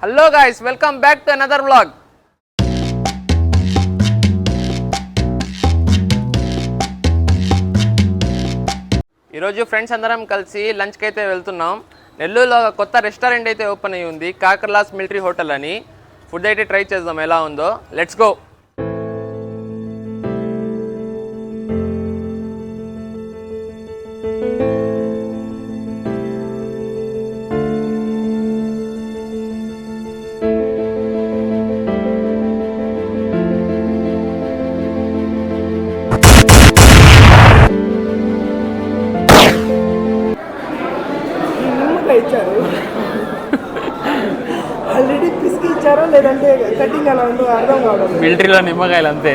Hello guys, welcome back to another vlog. ఈరోజు friends అందరం కలిసి లంచ్కి అయితే వెళ్తున్నాం. నెల్లూరులో కొత్త రెస్టారెంట్ అయితే ఓపెన్ అయ్యి ఉంది, కాకర్లాస్ మిలిటరీ హోటల్ అని. ఫుడ్ అయితే ట్రై చేద్దాం ఎలా ఉందో. Let's go. ఇచ్చారు ఆల్రెడీ పిసికి ఇచ్చారో లేదంటే కటింగ్ అలా ఉందో అర్థం కావడం. మిలిటరీలో నిమ్మకాయలు అంతే.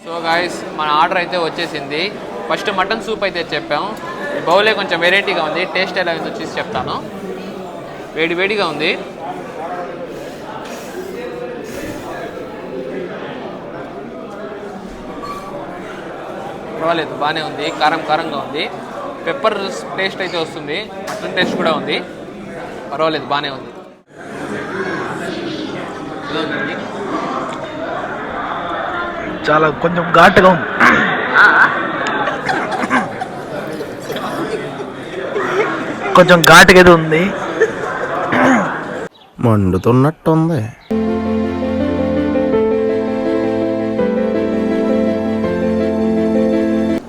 సో గాయస్, మన ఆర్డర్ అయితే వచ్చేసింది. ఫస్ట్ మటన్ సూప్ అయితే చెప్పాం. ఈ బౌలే కొంచెం వెరైటీగా ఉంది. టేస్ట్ ఎలా ఉందో చూసి చెప్తాను. వేడి వేడిగా ఉంది. పర్వాలేదు, బాగానే ఉంది. కారం కారంగా ఉంది. పెప్పర్ టేస్ట్ అయితే వస్తుంది. మటన్ టేస్ట్ కూడా ఉంది. పర్వాలేదు, బాగానే ఉంది. చాలా కొంచెం ఘాటుగా ఉంది. కొంచెం ఘాటుగా ఏదో ఉంది. మండుతున్నట్టుంది.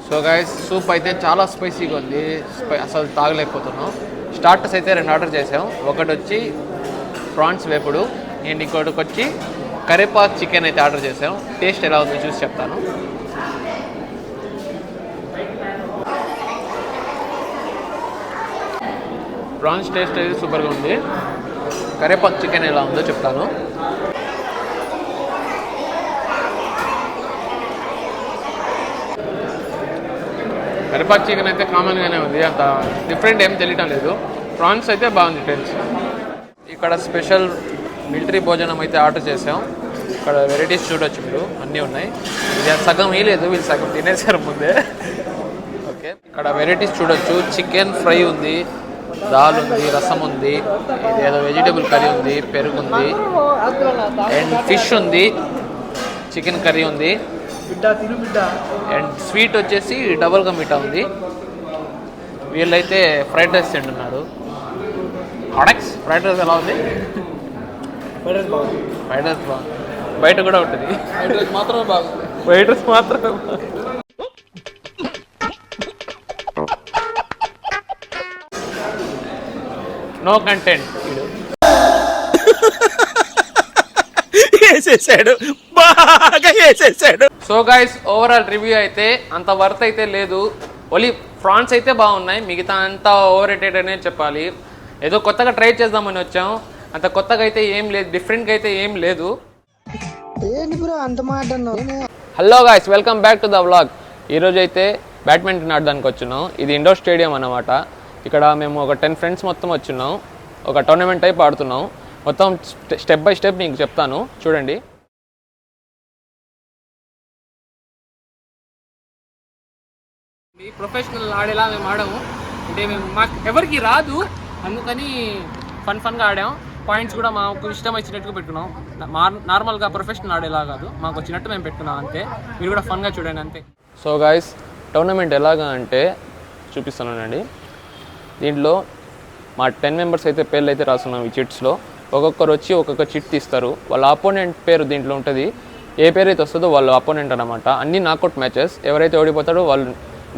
సో గైస్, సూప్ అయితే చాలా స్పైసీగా ఉంది. అసలు తాగలేకపోతున్నాం. స్టార్టర్స్ అయితే 2 ఆర్డర్ చేసాం. ఒకటి వచ్చి ప్రాన్స్ వేపుడు అండ్ ఇంకోటికి వచ్చి కరేపాక్ చికెన్ అయితే ఆర్డర్ చేసాం. టేస్ట్ ఎలా ఉందో చూసి చెప్తాను. ప్రాన్స్ టేస్ట్ అయితే సూపర్గా ఉంది. కరేపాక్ చికెన్ ఎలా ఉందో చెప్తాను. కరిపాక్ చికెన్ అయితే కామన్గానే ఉంది, అంత డిఫరెంట్ ఏం తెలియటం లేదు. ప్రాన్స్ అయితే బాగుంది ఫ్రెండ్స్. ఇక్కడ స్పెషల్ మిలిటరీ భోజనం అయితే ఆర్డర్ చేసాం. ఇక్కడ వెరైటీస్ చూడొచ్చు మీరు, అన్నీ ఉన్నాయి. ఇది సగం వేయలేదు, వీళ్ళు సగం తినేసారు ముందే. ఓకే, ఇక్కడ వెరైటీస్ చూడొచ్చు. చికెన్ ఫ్రై ఉంది, దాల్ ఉంది, రసం ఉంది, ఇది ఏదో వెజిటేబుల్ కర్రీ ఉంది, పెరుగు ఉంది, అండ్ ఫిష్ ఉంది, చికెన్ కర్రీ ఉంది, అండ్ స్వీట్ వచ్చేసి డబుల్గా మీఠా ఉంది. వీళ్ళైతే ఫ్రైడ్ రైస్ తింటున్నారు. అడక్స్ ఫ్రైడ్ రైస్ ఎలా ఉంది? ఫ్రైడ్ రైస్ బాగుంది. బయట కూడా ఉంటుంది. ఫ్రైడ్ రైస్ మాత్రమే బాగుంది. ఫ్రైడ్ రైస్ మాత్రమే బాగుంది. No content. వేసేసాడు, బాగా వేసేసాడు. సో గైస్, ఓవరాల్ రివ్యూ అయితే అంత వర్త్ అయితే లేదు. ఓన్లీ ఫ్రాన్స్ అయితే బాగున్నాయి, మిగతా అంతా ఓవర్ రేటెడ్ అనే చెప్పాలి. ఏదో కొత్తగా ట్రై చేద్దామని వచ్చాం, అంత కొత్తగా అయితే ఏం లేదు, డిఫరెంట్గా అయితే ఏం లేదు. Hello guys, welcome back to the vlog. ఈరోజు అయితే బ్యాడ్మింటన్ ఆడడానికి వచ్చినాం. ఇది ఇండోర్ స్టేడియం అన్నమాట. ఇక్కడ మేము ఒక 10 ఫ్రెండ్స్ మొత్తం వచ్చినాం. ఒక టోర్నమెంట్ టైప్ ఆడుతున్నాం. మొత్తం స్టెప్ బై స్టెప్ మీకు చెప్తాను, చూడండి. ప్రొఫెషనల్ ఆడేలా మేము ఆడాము. అంటే మాకు ఎవరికి రాదు, అందుకని ఫన్గా ఆడాం. పాయింట్స్ కూడా మాకు ఇష్టం వచ్చినట్టుగా పెట్టుకున్నాం. నార్మల్గా ప్రొఫెషనల్ ఆడేలా కాదు, మాకు వచ్చినట్టు మేము పెట్టుకున్నాం అంతే. మీరు కూడా ఫన్గా చూడండి అంతే. సో గాయస్, టోర్నమెంట్ ఎలాగా అంటే చూపిస్తున్నానండి. దీంట్లో మా 10 మెంబర్స్ అయితే పేర్లు అయితే రాస్తున్నాం ఈ చిట్స్లో. ఒక్కొక్కరు వచ్చి ఒక్కొక్క చిట్ తీస్తారు. వాళ్ళ అపోనెంట్ పేరు దీంట్లో ఉంటుంది. ఏ పేరు అయితే వస్తుందో వాళ్ళ అపోనెంట్ అనమాట. అన్ని నాకౌట్ మ్యాచెస్. ఎవరైతే ఓడిపోతారో వాళ్ళు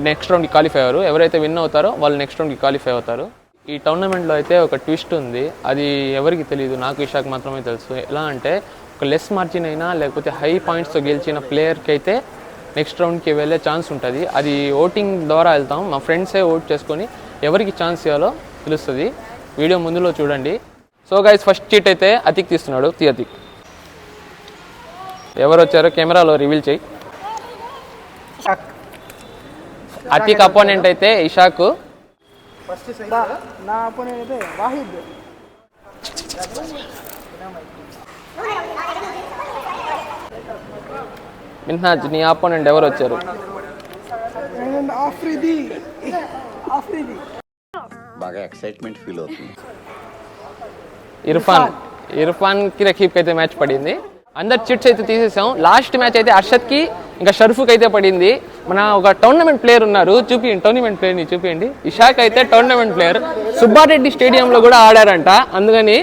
నెక్స్ట్ రౌండ్కి క్వాలిఫై అయ్యారు, ఎవరైతే విన్ అవుతారో వాళ్ళు నెక్స్ట్ రౌండ్కి క్వాలిఫై అవుతారు. ఈ టోర్నమెంట్లో అయితే ఒక ట్విస్ట్ ఉంది, అది ఎవరికి తెలియదు, నాకు ఇషాక్ మాత్రమే తెలుసు. ఎలా అంటే ఒక లెస్ మార్జిన్ అయినా లేకపోతే హై పాయింట్స్తో గెలిచిన ప్లేయర్కి అయితే నెక్స్ట్ రౌండ్కి వెళ్ళే ఛాన్స్ ఉంటుంది. అది ఓటింగ్ ద్వారా వెళ్తాం. మా ఫ్రెండ్సే ఓట్ చేసుకొని ఎవరికి ఛాన్స్ ఇవ్వాలో తెలుస్తుంది. వీడియో ముందులో చూడండి. సో గైస్, ఫస్ట్ చీట్ అయితే అతిక్ తీస్తున్నాడు. అతిక్ ఎవరు వచ్చారో కెమెరాలో రివీల్ చేయి. అతిక్ అపోనెంట్ అయితే ఇషాక్. నా అపోనెంట్ అయితే వాహిద్. మిన్హాజ్, నీ అపోనెంట్ ఎవరు వచ్చారు? ఆఫ్రిది. బాగా ఎక్సైట్మెంట్ ఫీల్ అవుతుంది. ఇర్ఫాన్కి రకీబ్కి అయితే మ్యాచ్ పడింది. అందరు చిట్స్ అయితే తీసేసాం. లాస్ట్ మ్యాచ్ అయితే అర్షద్కి ఇంకా షర్ఫుకి అయితే పడింది. మన ఒక టోర్నమెంట్ ప్లేయర్ ఉన్నారు, టోర్నమెంట్ ప్లేయర్ని చూపించండి. ఇషాక్ అయితే టోర్నమెంట్ ప్లేయర్, సుబ్బారెడ్డి స్టేడియంలో కూడా ఆడారంట. అందుకని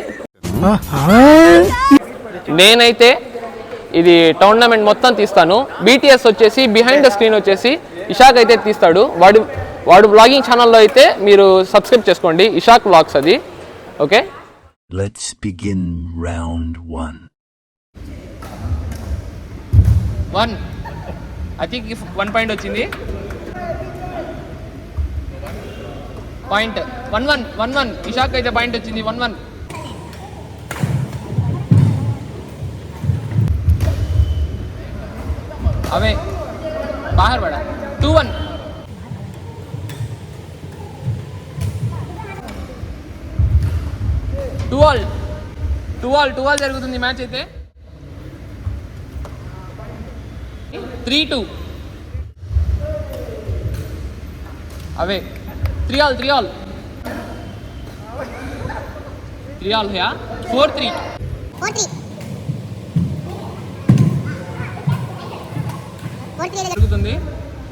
నేనైతే ఇది టోర్నమెంట్ మొత్తం తీస్తాను. BTS వచ్చేసి బిహైండ్ ద స్క్రీన్ వచ్చేసి ఇషాక్ అయితే తీస్తాడు. వాడు బ్లాగింగ్ ఛానల్లో అయితే మీరు సబ్స్క్రైబ్ చేసుకోండి, ఇషాక్ వ్లాగ్స్ అది. Okay, Let's begin round 1. 1 I think 1 point వచ్చింది. పాయింట్ 1-1 ఇషాక్ అయితే పాయింట్ వచ్చింది. 1-1 అవే బాహర్ పడా. 2-1 2-2 జరుగుతుంది మ్యాచ్ అయితే. 3-2 అవే. 3-3 హయా. 4-3 జరుగుతుంది.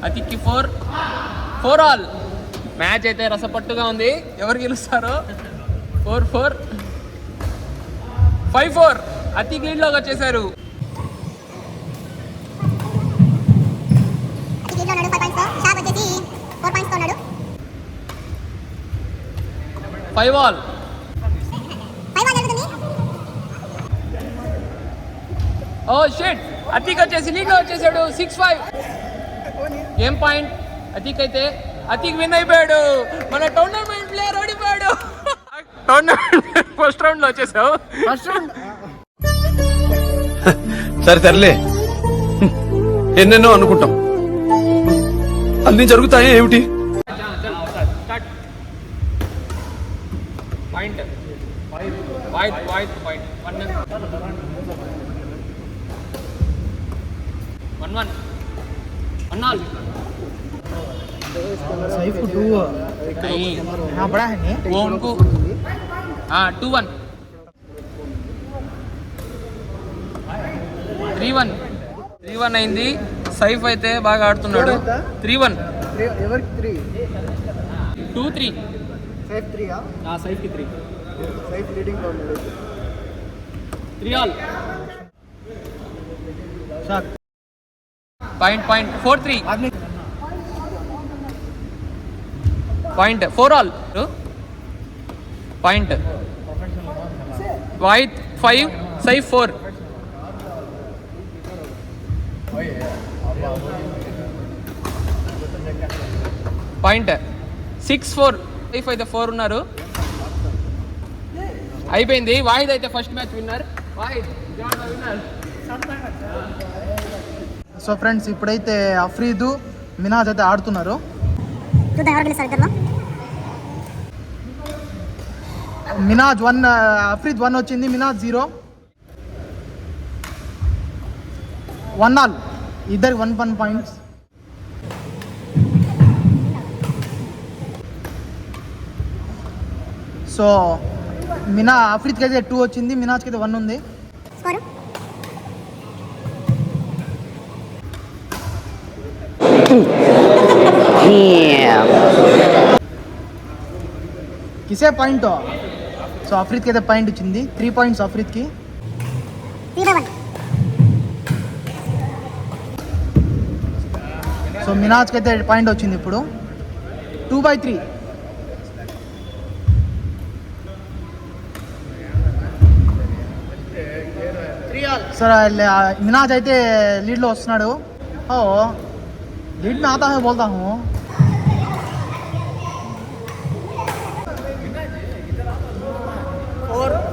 అతిక్కి 4 మ్యాచ్ అయితే రసపట్టుగా ఉంది. ఎవరు గెలుస్తారో. 4-4 5-4 అతిక్ లీడ్లోకి వచ్చేసారు. 5 ఓ షిట్, అతిక్ వచ్చేసి లీడ్లో వచ్చేసాడు. 6-5 ఏం పాయింట్ అతిక్ అయితే. అతిక్ విన్ అయిపోయాడు. మన టోర్నమెంట్ ప్లేయర్ ఓడిపోయాడు. టోర్నమెంట్ ఫస్ట్ రౌండ్ లో వచ్చేసావు. సర్లే, ఎన్నెన్నో అనుకుంటాం, అన్ని జరుగుతాయి ఏమిటి? పాయింట్ 1-1 सही फुटू हाँ बड़ा है नहीं वो उनको 2-1 3-1 అయింది. సైఫ్ అయితే బాగా ఆడుతున్నాడు. 3-1 ఎవరికి 2-3 సైఫ్ 3 సైఫ్ కి 3 సైఫ్ లీడింగ్ లో ఉన్నాడు. 3-all షాక్ point 4-3 point 4-all point. Wahid 5 Saif 4 point. 6-4 Saif అయితే 4 ఉన్నారు. అయిపోయింది. వాయిద్ అయితే first match winner. Wahid winner. So friends, ఇప్పుడైతే అఫ్రీదు మినాజ్ అయితే ఆడుతున్నారు. మినాజ్ 1 అఫ్రీద్ 1 వచ్చింది. మినాజ్ 0. 1-all ఇద్దరికి 1 పాయింట్స్. సో అఫ్రీద్కి అయితే 2 వచ్చింది. మినాజ్కి అయితే 1 ఉంది. కిసే పాయింట్. సో అఫ్రీద్కి అయితే పాయింట్ వచ్చింది. 3 పాయింట్స్ అఫ్రీద్కి. సో మినాజ్కి అయితే పాయింట్ వచ్చింది ఇప్పుడు. 2/3 सर मिनाज అయితే లీడ్లో వస్తున్నాడు. ఓ लीड में आता है बोलता हूँ.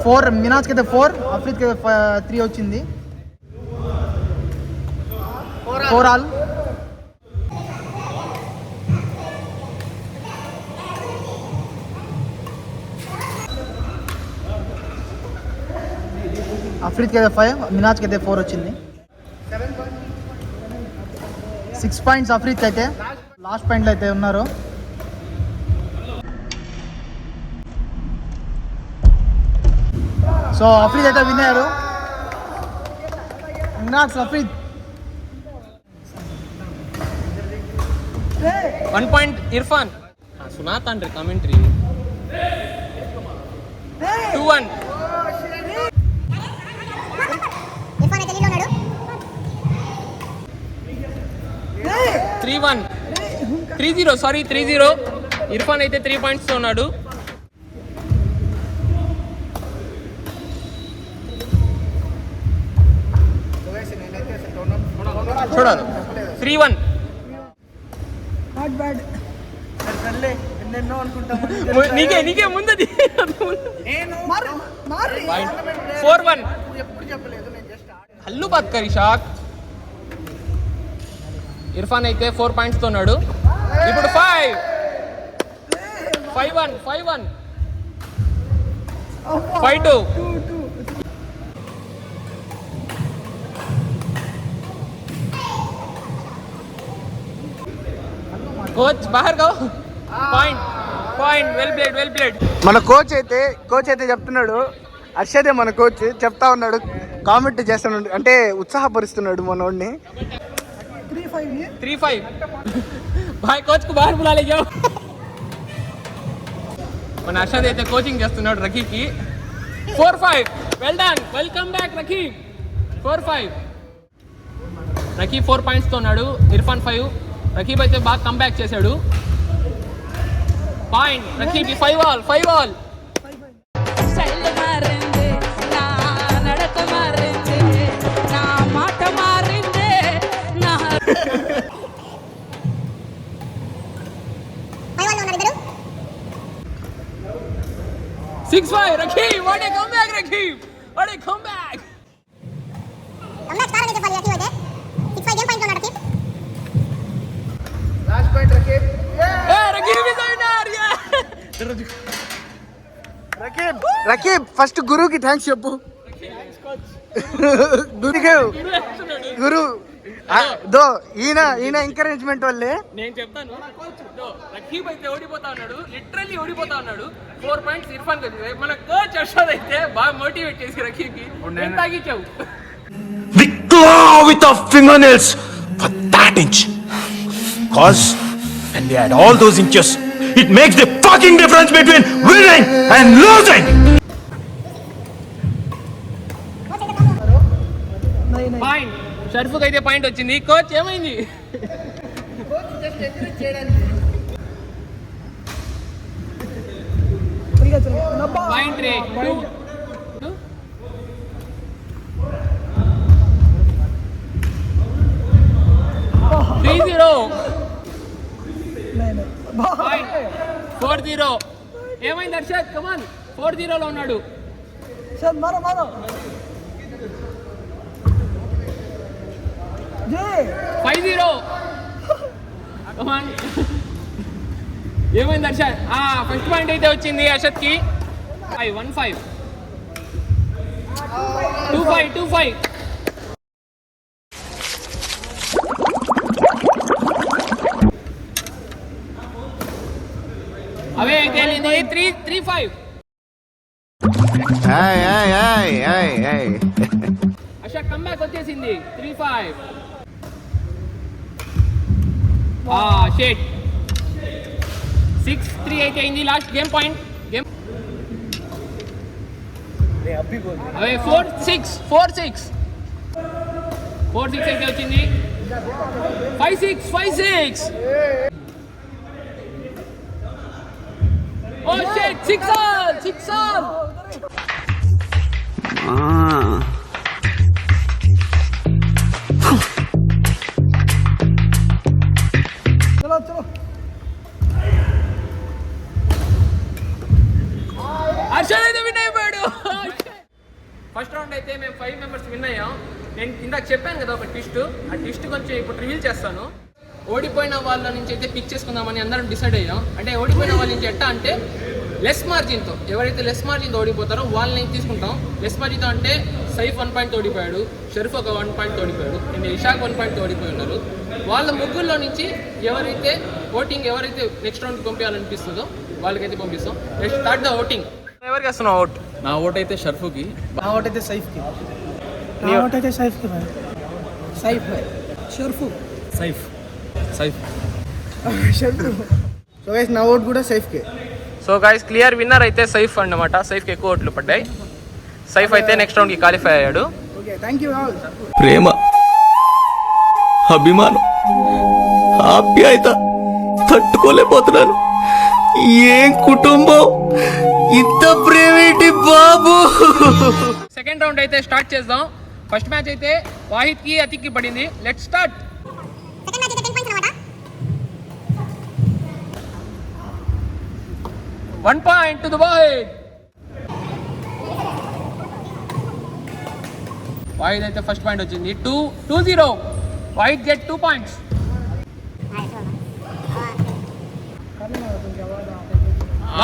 फोर मिनाज के 4 अफरीद के 3 వచ్చింది. 4-all అఫ్రీద్ కి 5 మినాజ్ కి 4 వచ్చింది. 6 పాయింట్స్ అఫ్రీద్ కి అయితే. లాస్ట్ పాయింట్లు అయితే ఉన్నారు. సో అఫ్రీద్ అయితే విన్ అయ్యారు. కంగ్రాట్స్ అఫ్రీద్. 1 పాయింట్ ఇర్ఫాన్. సునా తండ్రి కామెంటరీ. 2-1. ఇర్ఫాన్ అయితే లీడ్లో ఉన్నాడు. 3-1. 3-0 సారీ 3-0. ఇర్ఫాన్ అయితే 3 పాయింట్స్ తో ఉన్నాడు. చూడాలి. 3-1. నీకే ముందది. 4-1. హల్లు బాత్ కరి షాక్. ఇర్ఫాన్ అయితే 4 పాయింట్స్ తో ఉన్నాడు. ఇప్పుడు 5-1. 5-2. కోచ్ బాహర్ గో. Point well played. మన కోచ్ అయితే చెప్తున్నాడు, హర్షదే మన కోచ్ చెప్తా ఉన్నాడు, కామెంట్ చేస్తున్నాడు, అంటే ఉత్సాహపరుస్తున్నాడు మనోడిని. 3-5. भाई कोच को बाहर बुला ले जाओ. మన అర్షద్ అయితే కోచింగ్ చేస్తున్నాడు రకీబ్కి. 4-5. Well done. Welcome back Raqib. 4-5. Raqib 4 points తో ఉన్నాడు. ఇర్ఫాన్ 5. రకీబ్ అయితే బాగా కంబ్యాక్ చేశాడు. పాయింట్ రకీబ్. 5 all. స్టైల్ మారింది, నా నడక మారింది, నా మాట మారింది, నా 5-1 ఉన్నారు ఇద్దరు. 6-5. Raqib what a comeback. Raqib what a comeback. Comeback star అయితే ఫాలి రకీబ్ అయితే 6-5 గేమ్ పాయింట్ ఉన్నాడు Raqib. Raqib is winner. Raqib first గురువుకి థ్యాంక్స్ చెప్పు. గురు ఈయన ఎంకరేజ్మెంట్ వల్లే. నేను చెప్తాను. రకీబ్ అయితే ఓడిపోతా ఉన్నాడు, లిటరల్లీ ఓడిపోతా ఉన్నాడు. 4 పాయింట్స్ ఇర్ఫాన్ కి వచ్చింది. మన కోచ్ అర్షద్ అయితే బాగా మోటివేట్ చేసి రకీబ్ కి ఎంత తాగిచ్చావు. We claw with our fingernails for that inch. Cause when they had all those inches, it makes the fucking difference between winning and losing. Point షర్ఫుకి అయితే పాయింట్ వచ్చింది. కోచ్ ఏమైంది. పాయింట్ రే. 3-0. 4-0. ఏమైంది హర్షద్. కమాన్ 4-0 ఉన్నాడు. 5-0. కమాన్. ఏమైంది హర్షద్. ఫస్ట్ పాయింట్ అయితే వచ్చింది హర్షద్ కి. 1-5. 2-5. అవే అయితే 3-5. అశోక్ కమ్బ్యాక్ వచ్చేసింది. 3-5. షేట్ 6-3 అయితే అయింది. Last game point. అవే 4-6 అయితే వచ్చింది. 5-6. Oh shit! 6 all. హర్షద్ అయితే విన్ అయిపోయాడు. ఫస్ట్ రౌండ్ అయితే మేము 5 మెంబర్స్ విన్ అయ్యాం. నేను ఇందాక చెప్పాను కదా ఒక ట్విస్ట్. ఆ ట్విస్ట్ కొంచెం ఇప్పుడు రివీల్ చేస్తాను. ఓడిపోయిన వాళ్ళ నుంచి అయితే పిక్ చేసుకుందామని అందరం డిసైడ్ అయ్యాం. అంటే ఓడిపోయిన వాళ్ళ నుంచి ఎట్టా అంటే లెస్ మార్జిన్తో, ఎవరైతే లెస్ మార్జిన్తో ఓడిపోతారో వాళ్ళని తీసుకుంటాం. లెస్ మార్జిన్తో అంటే సైఫ్ 1 పాయింట్ ఓడిపోయాడు, షరీఫ్ ఒక 1 పాయింట్ ఓడిపోయాడు, అండ్ ఇషాక్ 1 పాయింట్ ఓడిపోయి ఉన్నారు. వాళ్ళ ముగ్గురులో నుంచి ఎవరైతే నెక్స్ట్ రౌండ్కి పంపించాలనిపిస్తుందో వాళ్ళకైతే పంపిస్తాం. Next start the voting. ఎవరికి వేస్తున్నావు అవుట్? నా ఓట్ అయితే షర్ఫుకి. నా ఓట్ అయితే సైఫ్కి. నీ నా ఓట్ అయితే సైఫ్కి భాయ్. సైఫ్ భాయ్. షర్ఫు. సైఫ్ సైఫ్ షర్ఫు. సో గైస్ నా ఓట్ కూడా సైఫ్కి. సో గైస్ క్లియర్ విన్నర్ అయితే సైఫ్ అన్నమాట. సైఫ్కి ఎక్కువ ఓట్లు పడ్డాయి. సైఫ్ అయితే నెక్స్ట్ రౌండ్కి క్వాలిఫై అయ్యాడు. Okay thank you all. ప్రేమ, అభిమానం, ఆప్యాయత తట్టుకోలేకపోతున్నాను. ఏం కుటుంబం, ఇంత ప్రేమేంటి బాబు. సెకండ్ రౌండ్ అయితే స్టార్ట్ చేద్దాం. ఫస్ట్ మ్యాచ్ అయితే వాహిద్కి అతిక్కి పడింది. Let's start. సెకండ్ మ్యాచ్ అయితే 10 పాయింట్స్ అన్నమాట. 1 point to the Wahid. Wahid అయితే ఫస్ట్ పాయింట్ వచ్చింది. 2-0. Wahid get 2 points.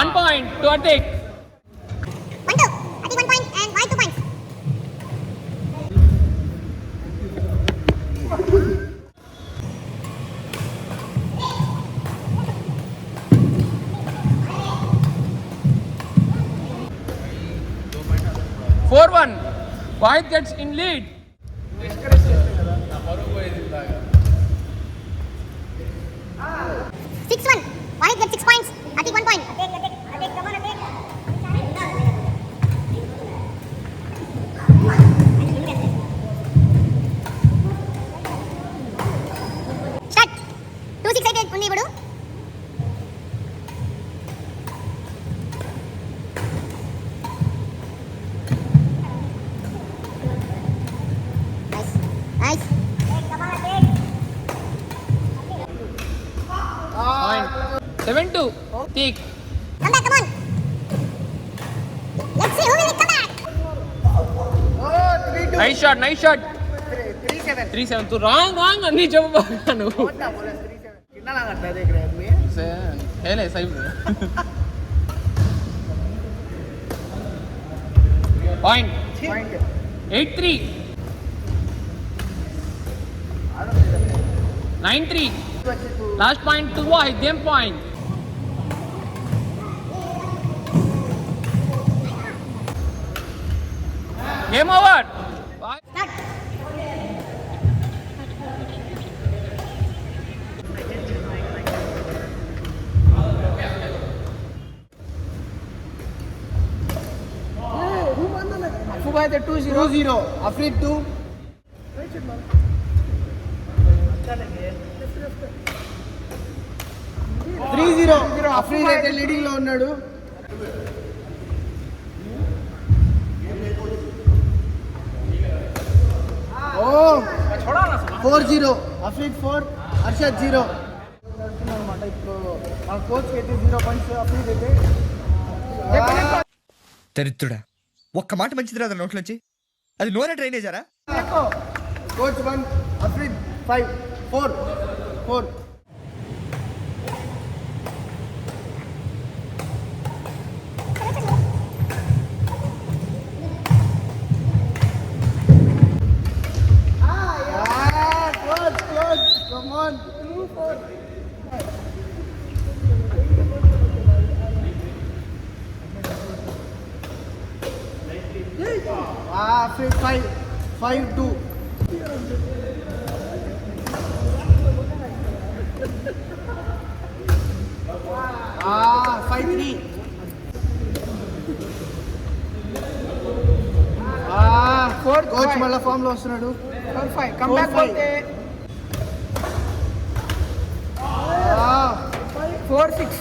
1 point to Atik. 1-2. Atik 1 point and Wahid 2 points. Four-1. Wahid gets in lead. 6-1. Wahid gets 6 points. Atik 1 point. Atik, come on, Atik. Start. 2-6 అయితే ఉంది ఇప్పుడు. Nice. Nice. Come on, Atik. Point. 7-2. Atik. Come back, come on. Let's see who will come back. Nice shot. 3-7. तू wrong अन्नी చెప్పబాను నువ్వు. कितना लगता है देख रहे हैं हेले सही. Point. 8-3. 9-3. Last point to Wahid. Game point. Game over. Start. अफू भाई 2-0. अफरीद 2. 3-0. అఫ్రీద్ అయితే లీడింగ్ లో ఉన్నాడు. ఓ 4-0. అఫ్రీద్ 4, అర్షద్ 0 అన్నమాట. ఇప్పుడు మన కోచ్ అయితే 0 పాయింట్స్. అఫ్రీద్ అయితే దరిద్రుడా, ఒక్క మాట మంచిది రాదా నోట్లోంచి? అది నూనె డ్రైనేజారా? Coach 1, Afridi 5, 4. Close. Come on. 2-4. Afiq 5-2. Ah, 5-3. Coach మళ్ళీ ఫామ్ లో వస్తున్నాడు. 4-5. కమ్ బ్యాక్ అయితే 4-6.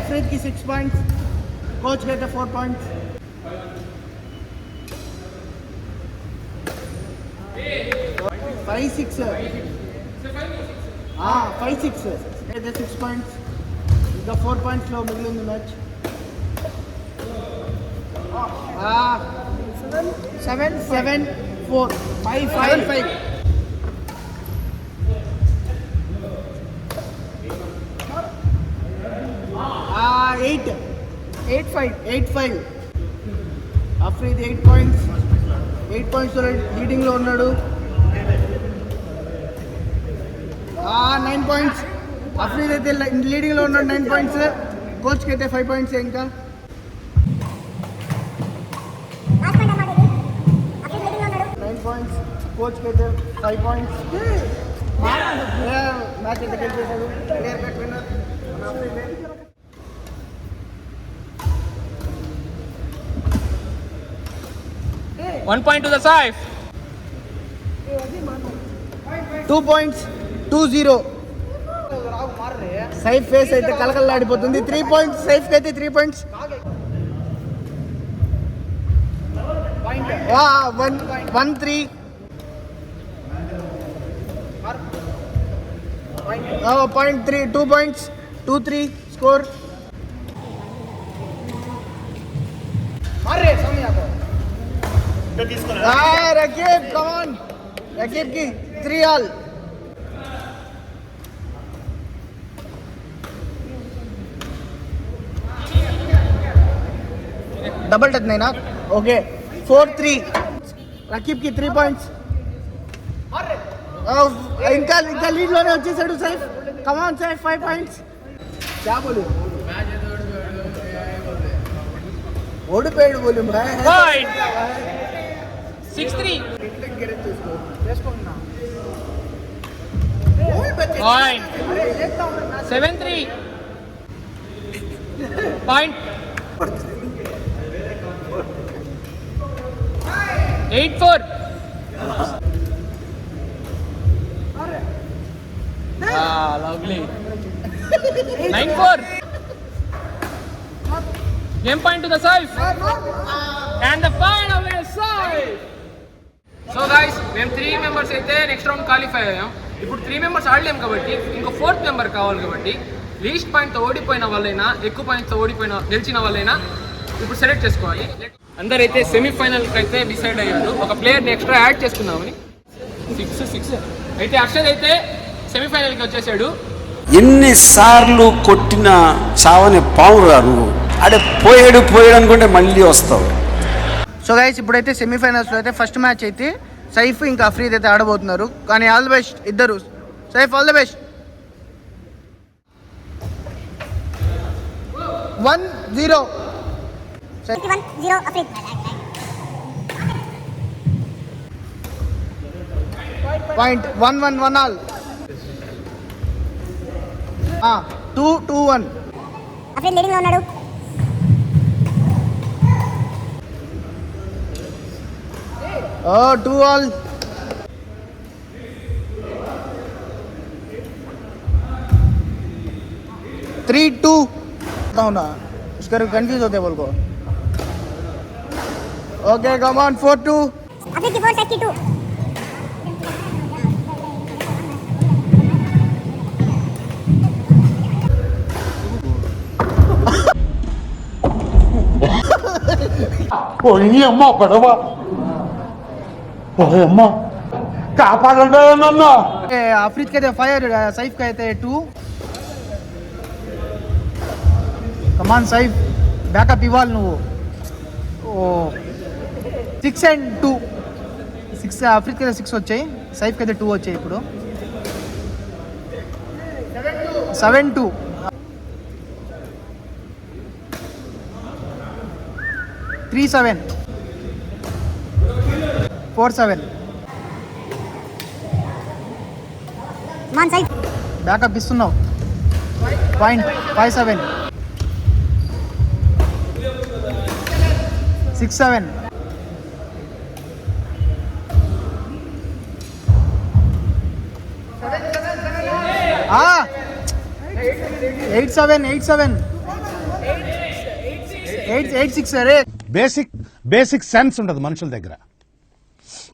అఫ్రీద్ కి 6 పాయింట్స్. కోచ్ అయితే 4 పాయింట్స్. 5-6. 5-6 అయితే 6 పాయింట్స్. ఇంకా 4 పాయింట్స్ లో మిగిలింది match. 7-4. 5-5. 8-5. Afridi 8 points. 8 points leading లో ఉన్నాడు. 9 పాయింట్స్. అఫ్రీద్ అయితే లీడింగ్ లో ఉన్నాడు 9 పాయింట్స్. కోచ్ కి అయితే 5 పాయింట్స్. ఇంకా కోచ్కి అయితే 5 పాయింట్స్. మ్యాచ్ అయితే గెలిచేశాడు. Clear cut winner. 1 point to the Saif. 2 points 2-0. Saif face అయితే కలకల్లాడిపోతుంది. 3 points సైఫ్కి అయితే 3 points. 1-3. 0.3 2 points 2-3 score. Rakib, come on. Rakib ki 3-all. Double touch nahi na? Okay. 4-3. Rakib ki 3 points. ఇంకా లీడ్ లోనే వచ్చేసాడు Saif. Come on Saif 5 points. क्या बोलूं? ఓడిపోయాడు बोलूं मैं. Point. 6-3. Point. 7-3. Point. 8-4. Ah, lovely. 9-4. Game point to the Saif. And the final is Saif. So guys, మేము 3 members అయితే నెక్స్ట్ రౌండ్ క్వాలిఫై అయ్యాం. ఇప్పుడు 3 members ఆడలేం కాబట్టి ఇంకో 4th member కావాలి కాబట్టి లీస్ట్ పాయింట్తో ఓడిపోయిన వాళ్ళైనా ఎక్కువ పాయింట్తో గెలిచిన వాళ్ళైనా ఇప్పుడు సెలెక్ట్ చేసుకోవాలి. అందరైతే సెమీఫైనల్కి అయితే డిసైడ్ అయ్యారు. ఒక ప్లేయర్ని ఎక్స్ట్రా యాడ్ చేసుకుందామని. 6 అయితే అక్షద్ అయితే సెమీఫైనల్కి వచ్చేసాడు. ఎన్నిసార్లు కొట్టిన చావని పావురా నువ్వు. అడే పోయాడు అనుకుంటే మళ్ళీ వస్తావు. సో గైస్ ఇప్పుడైతే సెమీఫైనల్స్లో అయితే ఫస్ట్ మ్యాచ్ అయితే సైఫ్ ఇంకా అఫ్రీద్ అయితే ఆడబోతున్నారు. కానీ ఆల్ ది బెస్ట్ ఇద్దరు. Saif all the best. 1-0. 51-0 Afrid. Point 1-1 all. 2-1. Afrid leading లో ఉన్నాడు. 2 all. 3-2. ना उसका कंफ्यूज होते बोल को. Okay come on 4-2. Afrid की 4 Saif की 2. అఫ్రీద్ కి అయితే 5, సైఫ్ కి అయితే 2. కమాన్ సైఫ్ బ్యాకప్ ఇవ్వాలి నువ్వు. 6 and 2. 6 అఫ్రీద్ కి అయితే 6 వచ్చాయి. సైఫ్ కి అయితే 2 వచ్చాయి. ఇప్పుడు 7-2. 3-7. 4-7. Man Saif. బ్యాకప్ ఇస్తున్నావు. పాయింట్ 5-7. 6-7. 8-7. 8-6 అరే. బేసిక్ సెన్స్ ఉండదు మనుషుల దగ్గర.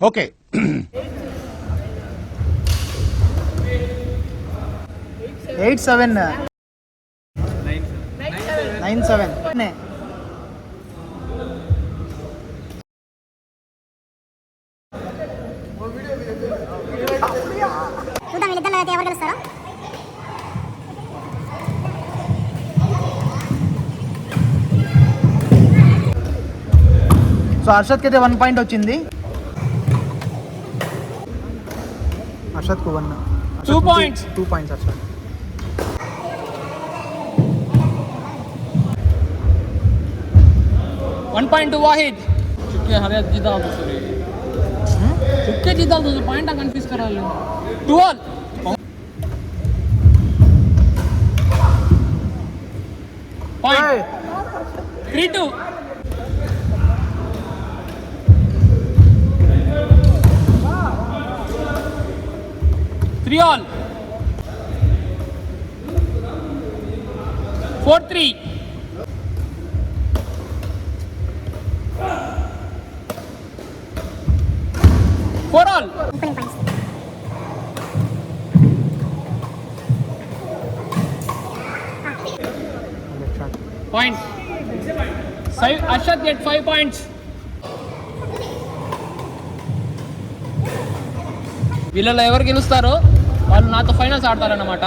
ఓకే 8-7. 9-7. చూద్దాం వీళ్ళిద్దరిలో అయితే ఎవరు గెలుస్తారో. సో హర్షద్ కి అయితే 1 పాయింట్ వచ్చింది. హర్షద్ కు 1. 2 points. 2 points Harshad. One point to Wahid. Shukriya, हमें जीता चुपके जीता तुझे पॉइंट कंफ्यूज करा ले 12 point 3-2 3-all 4-3 4-all equaling points. point. Arshad get 5 points. వీళ్ళలో ఎవరు గెలుస్తారో వాళ్ళు నాతో ఫైనల్స్ ఆడతారన్నమాట.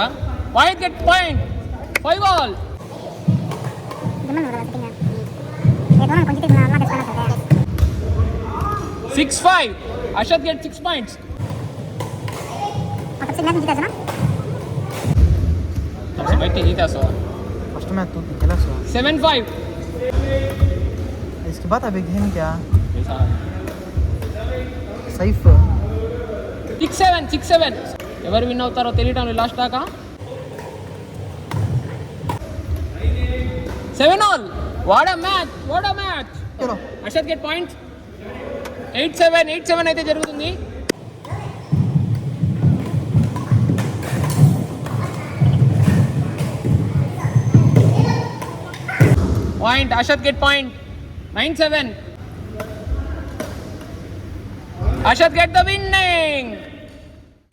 Wahid get point 5-all. ये दोनों कौन जीतेगा अल्लाह के सुना सकते हैं 6-5. Arshad get 6 points. और सबसे मैच जीता था ना सबसे बैठे जीता सो फर्स्ट मैच तो खेला सो 7-5. इसके बाद अभी गेम क्या సైఫ్ 6-7 ఎవరు విన్ అవుతారో తెలియటం లాస్ట్ దాకా 7-all. వాట్ అ మ్యాచ్ చలో అర్షద్ గెట్ పాయింట్స్ 8-7 అయితే జరుగుతుంది. Point Arshad get point 9-7. Arshad get the winning.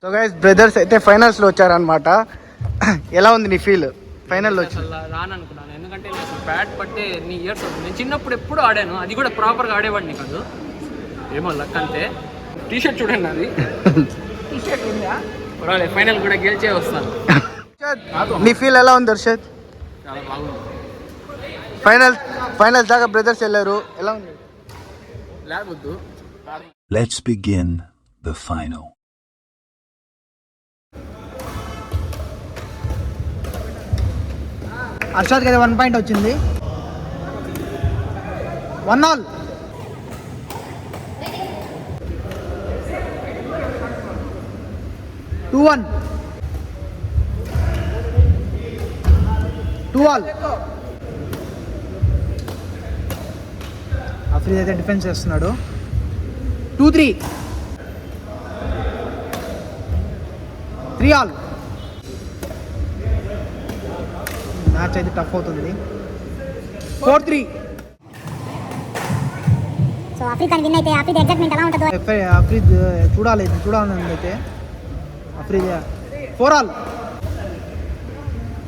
So guys brothers అయితే ఫైనల్స్లో వచ్చారనమాట. ఎలా ఉంది నీ ఫీల్ ఫైనల్లో వచ్చి? అసలు రాననుకున్నాను, ఎందుకంటే నాకు బ్యాట్ పట్టే ఎన్ని ఇయర్స్ అవుతుంది. నేను చిన్నప్పుడు ఎప్పుడు ఆడాను, అది కూడా ప్రాపర్గా ఆడేవాడిని కాదు. ఏమో లక్ అంతే. టీషర్ట్ చూడండి అది టీషర్ట్ ఉందా పర్వాలేదు, ఫైనల్ కూడా గెలిచే వస్తాను. నీ ఫీల్ ఎలా ఉంది హర్షద్? చాలా బాగుంది. ఫైనల్స్ దాకా బ్రదర్స్ వెళ్ళారు, ఎలా ఉంది? లేవద్దు. Let's begin the final. హర్షద్కి అయితే 1 పాయింట్ వచ్చింది. 1-all. Two 2-all. అఫ్రీద్ అయితే డిఫెన్స్ చేస్తున్నాడు. 2-3. 3-all. మ్యాచ్ అయితే టఫ్ అవుతుంది. 4-3. సో ఆఫ్రికా విన్ అయితే ఆఫ్రికా ఎగ్జైట్మెంట్ ఎలా ఉంటుందో అఫ్రీద్ చూడాలని అయితే అఫ్రీద్ 4-all.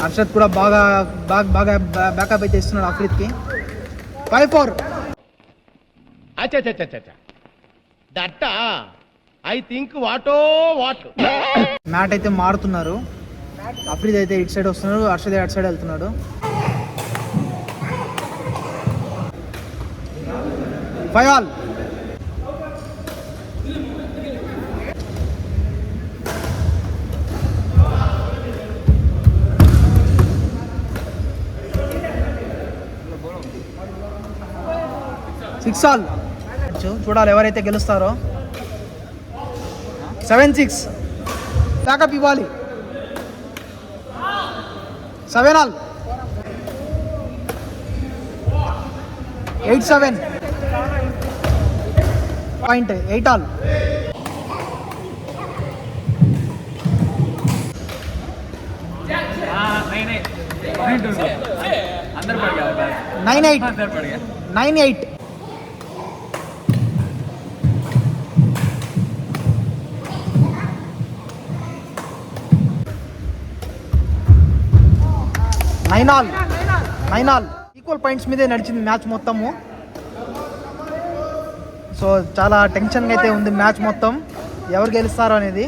హర్షద్ కూడా బాగా బ్యాకప్ అయితే ఇస్తున్నాడు అఫ్రీద్కి. 5-4. That I think what a what mat అయితే మారుతున్నారు. అఫ్రీద్ అయితే ఇటు సైడ్ వస్తున్నాడు, హర్షద్ అటు సైడ్ వెళ్తున్నాడు. 5-all. all. చూడాలి ఎవరైతే గెలుస్తారో. 7-6. బ్యాకప్ ఇవ్వాలి. 7-all. 8-7. Point 8-all. 9-8. 9-all. Equal points మీదే నడిచింది మ్యాచ్ మొత్తము. సో చాలా టెన్షన్గా అయితే ఉంది మ్యాచ్ మొత్తం, ఎవరు గెలుస్తారో అనేది.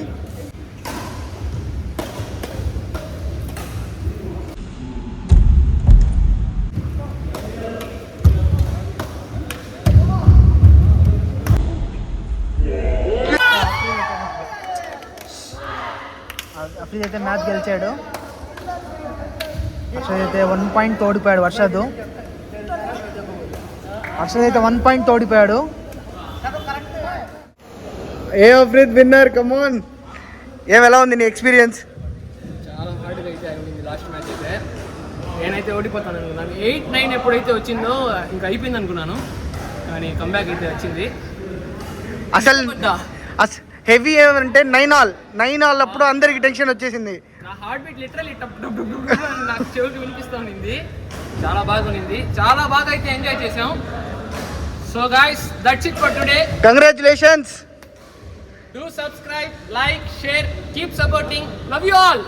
అఫ్రీద్ అయితే మ్యాచ్ గెలిచాడు. హర్షద్ అయితే 1 పాయింట్ తోడిపోయాడు. హర్షద్ అయితే 1 పాయింట్ తోడిపోయాడు. ఏ అఫ్రీద్ విన్నర్ కమోన్. ఎలా ఉంది నీ ఎక్స్పీరియన్స్? చాలా హార్డ్గా అయితే అయింది లాస్ట్ మ్యాచ్ అయితే. నేనైతే ఓడిపోతాను అనుకున్నాను. 8-9 ఎప్పుడైతే వచ్చిందో ఇంకా అయిపోయింది అనుకున్నాను, కానీ కంబ్యాక్ అయితే వచ్చింది. అసలు హెవీ ఏమంటే 9 ఆల్ అప్పుడు అందరికి టెన్షన్ వచ్చేసింది. నా హార్ట్ బీట్ లిటరల్లీ నాకు చెవికి వినిపిస్తూ ఉండింది. చాలా బాగా ఉన్నింది, చాలా బాగా అయితే ఎంజాయ్ చేసాం. So guys, that's it for today. Congratulations. Do subscribe, like, share, keep supporting. Love you all.